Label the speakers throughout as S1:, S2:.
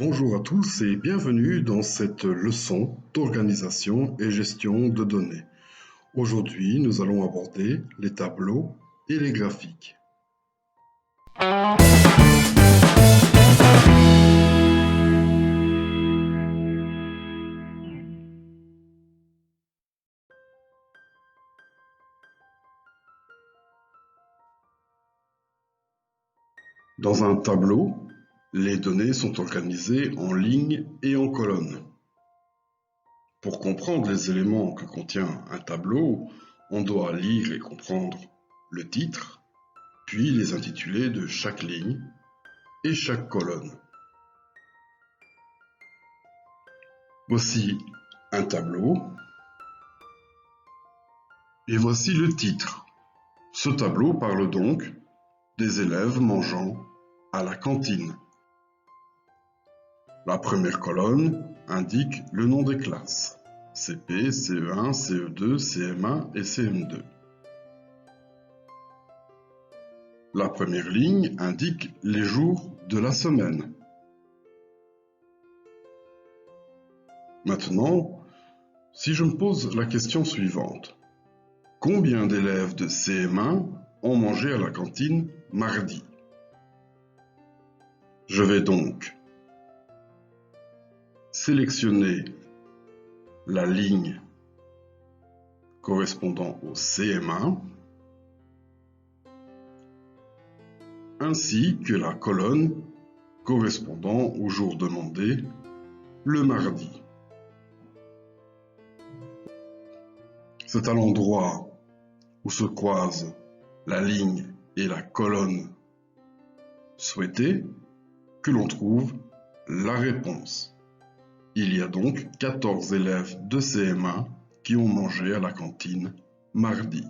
S1: Bonjour à tous et bienvenue dans cette leçon d'organisation et gestion de données. Aujourd'hui, nous allons aborder les tableaux et les graphiques. Dans un tableau, les données sont organisées en lignes et en colonnes. Pour comprendre les éléments que contient un tableau, on doit lire et comprendre le titre, puis les intitulés de chaque ligne et chaque colonne. Voici un tableau et voici le titre. Ce tableau parle donc des élèves mangeant à la cantine. La première colonne indique le nom des classes, CP, CE1, CE2, CM1 et CM2. La première ligne indique les jours de la semaine. Maintenant, si je me pose la question suivante, combien d'élèves de CM1 ont mangé à la cantine mardi? Je vais donc sélectionner la ligne correspondant au CM1 ainsi que la colonne correspondant au jour demandé, le mardi. C'est à l'endroit où se croisent la ligne et la colonne souhaitée que l'on trouve la réponse. Il y a donc 14 élèves de CM1 qui ont mangé à la cantine mardi.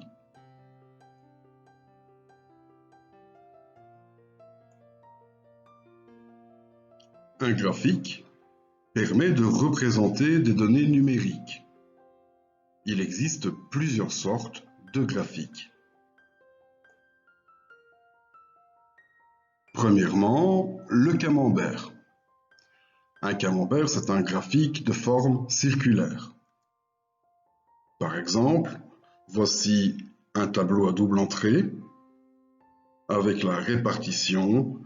S1: Un graphique permet de représenter des données numériques. Il existe plusieurs sortes de graphiques. Premièrement, le camembert. Un camembert, c'est un graphique de forme circulaire. Par exemple, voici un tableau à double entrée avec la répartition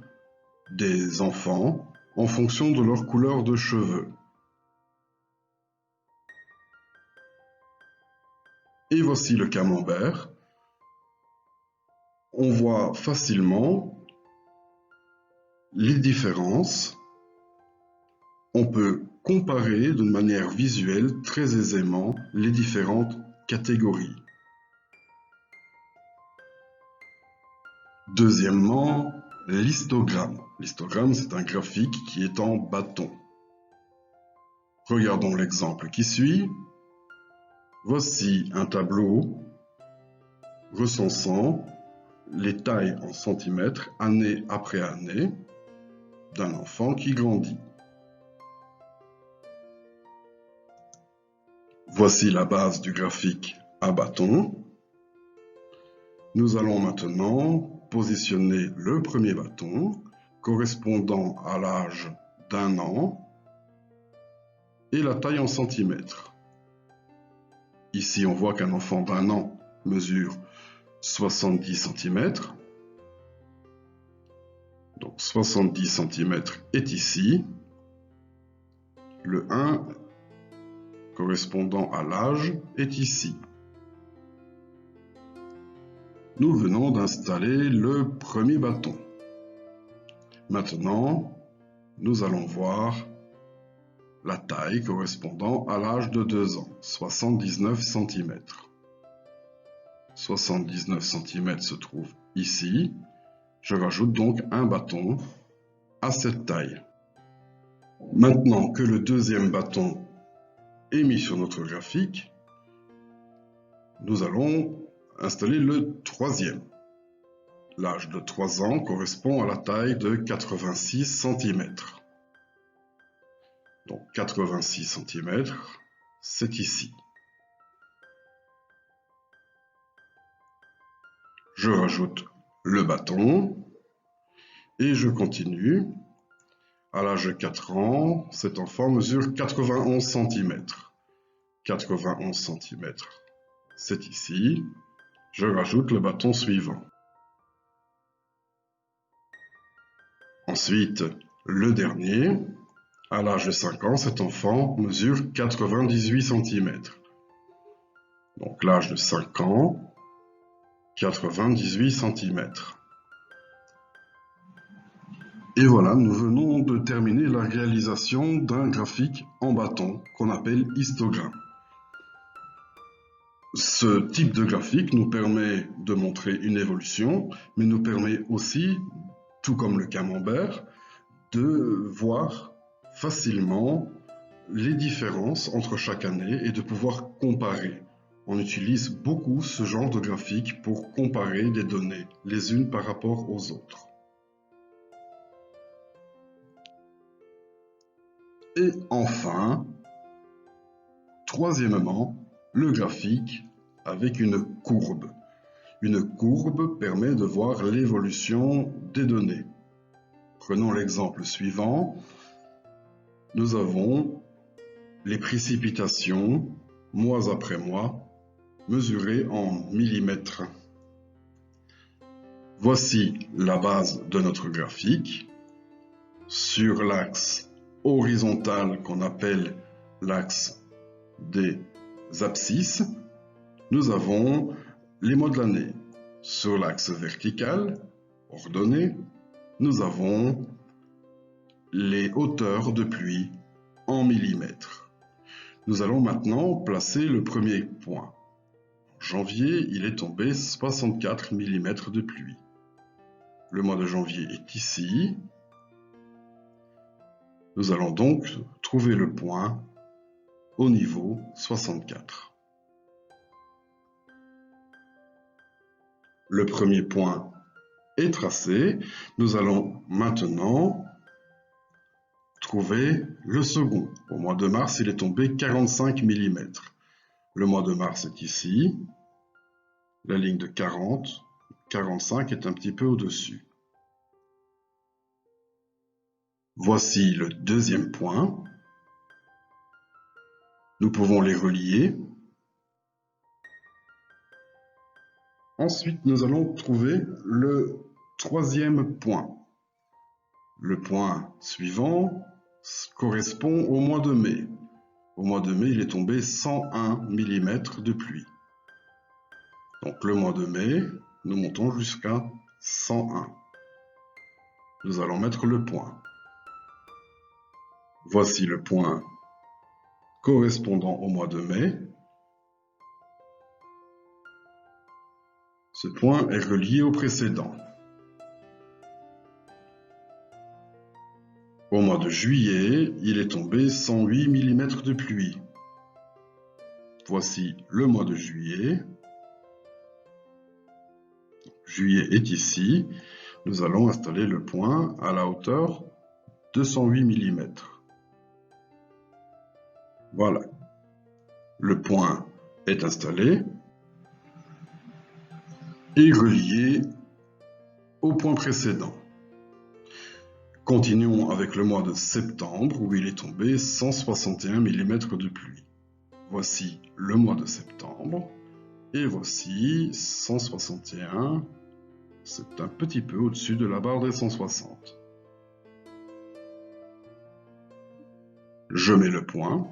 S1: des enfants en fonction de leur couleur de cheveux. Et voici le camembert. On voit facilement les différences. On peut comparer d'une manière visuelle très aisément les différentes catégories. Deuxièmement, l'histogramme. L'histogramme, c'est un graphique qui est en bâton. Regardons l'exemple qui suit. Voici un tableau recensant les tailles en centimètres année après année d'un enfant qui grandit. Voici la base du graphique à bâton. Nous allons maintenant positionner le premier bâton correspondant à l'âge d'1 an et la taille en centimètres. Ici, on voit qu'un enfant d'1 an mesure 70 cm. Donc 70 cm est ici. Le 1 correspondant à l'âge est ici. Nous venons d'installer le premier bâton. Maintenant, nous allons voir la taille correspondant à l'âge de 2 ans, 79 cm. 79 cm se trouve ici. Je rajoute donc un bâton à cette taille. Maintenant que le deuxième bâton est mis sur notre graphique, nous allons installer le troisième. L'âge de 3 ans correspond à la taille de 86 cm. Donc 86 cm, c'est ici. Je rajoute le bâton et je continue. À l'âge de 4 ans, cet enfant mesure 91 cm. 91 cm, c'est ici. Je rajoute le bâton suivant. Ensuite, le dernier. À l'âge de 5 ans, cet enfant mesure 98 cm. Donc l'âge de 5 ans, 98 cm. Et voilà, nous venons de terminer la réalisation d'un graphique en bâton qu'on appelle histogramme. Ce type de graphique nous permet de montrer une évolution, mais nous permet aussi, tout comme le camembert, de voir facilement les différences entre chaque année et de pouvoir comparer. On utilise beaucoup ce genre de graphique pour comparer des données les unes par rapport aux autres. Et enfin, troisièmement, le graphique avec une courbe. Une courbe permet de voir l'évolution des données. Prenons l'exemple suivant. Nous avons les précipitations, mois après mois, mesurées en millimètres. Voici la base de notre graphique. Sur l'axe horizontal qu'on appelle l'axe des abscisses, nous avons les mois de l'année. Sur l'axe vertical, ordonné, nous avons les hauteurs de pluie en millimètres. Nous allons maintenant placer le premier point. En janvier, il est tombé 64 mm de pluie. Le mois de janvier est ici. Nous allons donc trouver le point au niveau 64. Le premier point est tracé. Nous allons maintenant trouver le second. Au mois de mars, il est tombé 45 mm. Le mois de mars est ici. La ligne de 40, 45 est un petit peu au-dessus. Voici le deuxième point. Nous pouvons les relier. Ensuite, nous allons trouver le troisième point. Le point suivant correspond au mois de mai. Au mois de mai, il est tombé 101 mm de pluie. Donc le mois de mai, nous montons jusqu'à 101. Nous allons mettre le point. Voici le point correspondant au mois de mai. Ce point est relié au précédent. Au mois de juillet, il est tombé 108 mm de pluie. Voici le mois de juillet. Juillet est ici. Nous allons installer le point à la hauteur de 108 mm. Voilà. Le point est installé et relié au point précédent. Continuons avec le mois de septembre où il est tombé 161 mm de pluie. Voici le mois de septembre et voici 161. C'est un petit peu au-dessus de la barre des 160. Je mets le point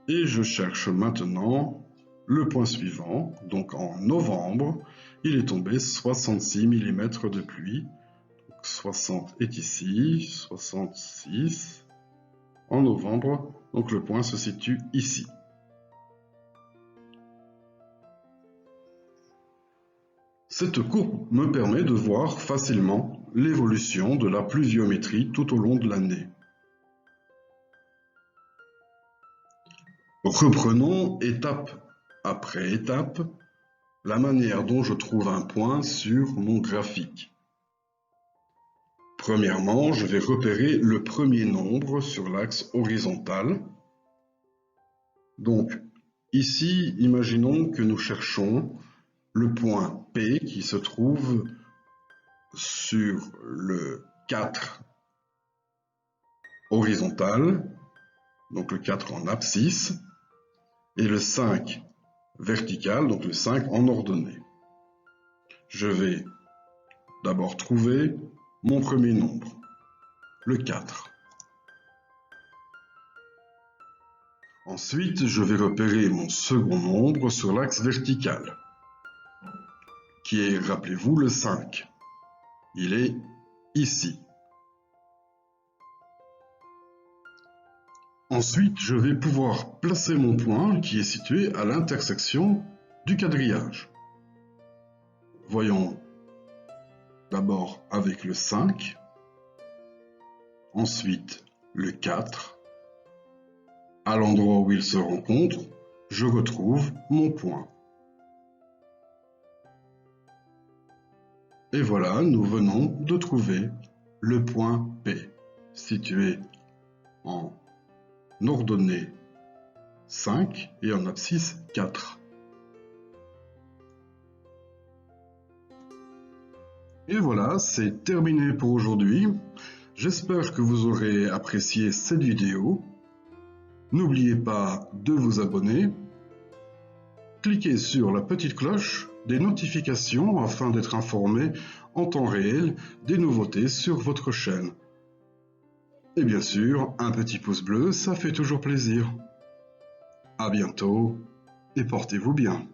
S1: et je cherche maintenant le point suivant. Donc en novembre, il est tombé 66 mm de pluie. Donc 60 est ici, 66 en novembre. Donc le point se situe ici. Cette courbe me permet de voir facilement l'évolution de la pluviométrie tout au long de l'année. Reprenons étape après étape la manière dont je trouve un point sur mon graphique. Premièrement, je vais repérer le premier nombre sur l'axe horizontal. Donc, ici, imaginons que nous cherchons le point P qui se trouve sur le 4 horizontal, donc le 4 en abscisse, et le 5 vertical, donc le 5 en ordonnée. Je vais d'abord trouver mon premier nombre, le 4. Ensuite, je vais repérer mon second nombre sur l'axe vertical, qui est, rappelez-vous, le 5. Il est ici. Ensuite, je vais pouvoir placer mon point qui est situé à l'intersection du quadrillage. Voyons d'abord avec le 5, ensuite le 4. À l'endroit où ils se rencontrent, je retrouve mon point. Et voilà, nous venons de trouver le point P, situé en ordonnée 5 et en abscisse 4. Et voilà, c'est terminé pour aujourd'hui. J'espère que vous aurez apprécié cette vidéo. N'oubliez pas de vous abonner. Cliquez sur la petite cloche des notifications afin d'être informé en temps réel des nouveautés sur votre chaîne. Et bien sûr, un petit pouce bleu, ça fait toujours plaisir. À bientôt et portez-vous bien.